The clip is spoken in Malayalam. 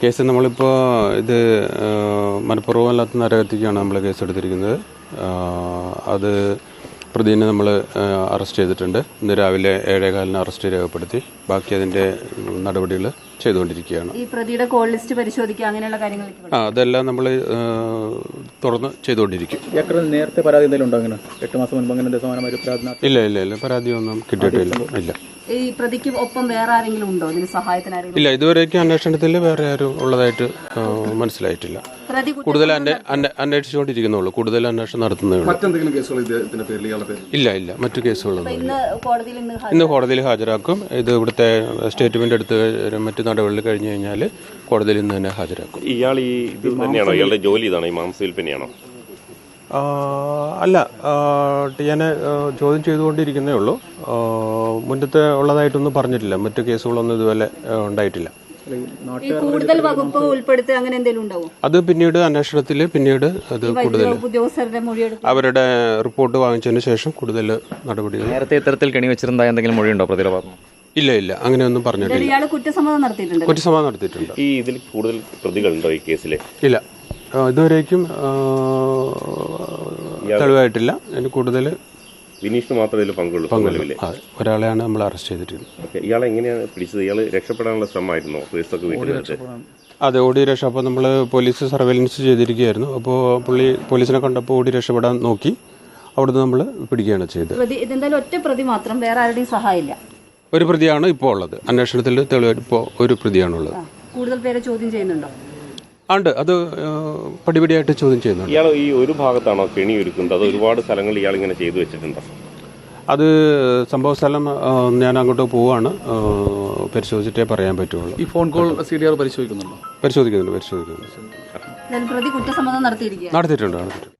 കേസ് നമ്മളിപ്പോൾ ഇത് മനഃപൂർവ്വമല്ലാത്ത നരഹത്യക്കാണ് നമ്മൾ കേസെടുത്തിരിക്കുന്നത്. അത് പ്രതിനെ നമ്മൾ അറസ്റ്റ് ചെയ്തിട്ടുണ്ട്. ഇന്ന് രാവിലെ 7:15 അറസ്റ്റ് രേഖപ്പെടുത്തി. ബാക്കി അതിൻ്റെ നടപടികൾ ചെയ്തുകൊണ്ടിരിക്കുകയാണ്. ഈ പ്രതിയുടെ കോൾ ലിസ്റ്റ് പരിശോധിക്കുക, അങ്ങനെയുള്ള കാര്യങ്ങൾ അതെല്ലാം നമ്മൾ തുറന്ന് ചെയ്തുകൊണ്ടിരിക്കും. നേരത്തെ പരാതി എന്തെങ്കിലും ഉണ്ടോ? അങ്ങനെ 8 മാസം മുൻപ് അങ്ങനെ ഇല്ല പരാതിയൊന്നും കിട്ടിയിട്ടില്ല. ഇല്ല. ഈ പ്രതിക്ക് ഒപ്പം വേറെ ആരെങ്കിലും ഉണ്ടോ ഇതിന് സഹായത്തിന്? ഇല്ല, ഇതുവരേക്കും അന്വേഷണത്തിൽ വേറെ ആരും ഉള്ളതായിട്ട് മനസ്സിലായിട്ടില്ല. കൂടുതൽ അന്വേഷിച്ചുകൊണ്ടിരിക്കുന്നുള്ളൂ. കൂടുതൽ അന്വേഷണം നടത്തുന്നേ. ഇല്ല മറ്റു കേസുകളൊന്നും ഇന്ന് കോടതിയിൽ ഹാജരാക്കും. ഇത് ഇവിടുത്തെ സ്റ്റേറ്റ്മെന്റ് എടുത്ത് മറ്റു നടപടികൾ കഴിഞ്ഞു കഴിഞ്ഞാൽ കോടതിയിൽ ഇന്ന് തന്നെ ഹാജരാക്കും. ഇയാൾ ഈ ഇത് തന്നെയാണോ ഇയാളുടെ ജോലി? ഇതാണോ ഈ മാംസവിൽപ്പനയാണോ? അല്ല, ഞാൻ ചോദ്യം ചെയ്തുകൊണ്ടിരിക്കുന്നേ ഉള്ളൂ. മുന്നത്തെ ഉള്ളതായിട്ടൊന്നും പറഞ്ഞിട്ടില്ല. മറ്റു കേസുകളൊന്നും ഇതുപോലെ ഉണ്ടായിട്ടില്ല. കൂടുതൽ വകുപ്പ് ഉൾപ്പെടുത്തി അങ്ങനെ എന്തെങ്കിലും ഉണ്ടാവും? അത് പിന്നീട് അന്വേഷണത്തിൽ അത് കൂടുതൽ അവരുടെ റിപ്പോർട്ട് വാങ്ങിച്ചതിന് ശേഷം കൂടുതൽ നടപടികൾ. നേരത്തെ ഇത്തരത്തിൽ കെണി വെച്ചിരുന്ന എന്തെങ്കിലും മൊഴിയുണ്ടോ പ്രതിയുടെ ഭാഗത്ത്? ഇല്ല, അങ്ങനെയൊന്നും പറഞ്ഞിട്ടില്ല. കുറ്റസമ്മതം നടത്തിയിട്ടുണ്ട്. ഈ ഇതിൽ കൂടുതൽ പ്രതികളുണ്ടോ ഈ കേസിൽ? ഇല്ല, ഇതുവരേക്കും തെളിവായിട്ടില്ല. അതിന് കൂടുതൽ വിനീഷിന് മാത്രമേ ഇതിൽ പങ്കുള്ളൂ. ഒരാളെയാണ് നമ്മൾ അറസ്റ്റ് ചെയ്തിരിക്കുന്നത്. ഇയാളെ എങ്ങനെയാണ് പിടിച്ചത്? ഇയാൾ രക്ഷപ്പെടാനുള്ള ശ്രമമായിരുന്നോ? കേസൊക്കെ വീട്ടിൽ അതെ, ഓടി രക്ഷ. അപ്പോൾ നമ്മൾ പോലീസ് സർവൈലൻസ് ചെയ്തിരിക്കുകയായിരുന്നു. അപ്പോൾ പോലീസിനെ കണ്ടപ്പോൾ ഓടി രക്ഷപ്പെടാൻ നോക്കി. അവിടുന്ന് നമ്മൾ പിടിക്കുകയാണ് ചെയ്തത്. ഇതെന്തായാലും ഒറ്റ പ്രതി മാത്രം, വേറെ ആരുടെയും സഹായമില്ല. ഒരു പ്രതിയാണ് ഇപ്പോൾ ഉള്ളത്. അന്വേഷണത്തിൽ തെളിവായിട്ട് ഇപ്പോൾ ഒരു പ്രതിയാണുള്ളത്. കൂടുതൽ പേരെ ചോദ്യം ചെയ്യുന്നുണ്ടോ? ഉണ്ട്, അത് പടിപടിയായിട്ട് ചോദ്യം ചെയ്യുന്നുണ്ട്. ഇയാൾ ഈ ഒരു ഭാഗത്താണോ കെണി ഒരുക്കുന്നത്? അത് ഒരുപാട് സ്ഥലങ്ങളിൽ ഇയാൾ ഇങ്ങനെ ചെയ്തു വെച്ചിട്ടുണ്ടോ? അത് സംഭവ സ്ഥലം ഞാൻ അങ്ങോട്ട് പോവാണ്. പരിശോധിച്ചിട്ടേ പറയാൻ പറ്റുള്ളൂ. ഈ ഫോൺ കോൾ CDR പരിശോധിക്കുന്നുണ്ടോ? പരിശോധിക്കുന്നുണ്ട്. പ്രതി കുറ്റസമ്മതം നടത്തിയിട്ടുണ്ട്.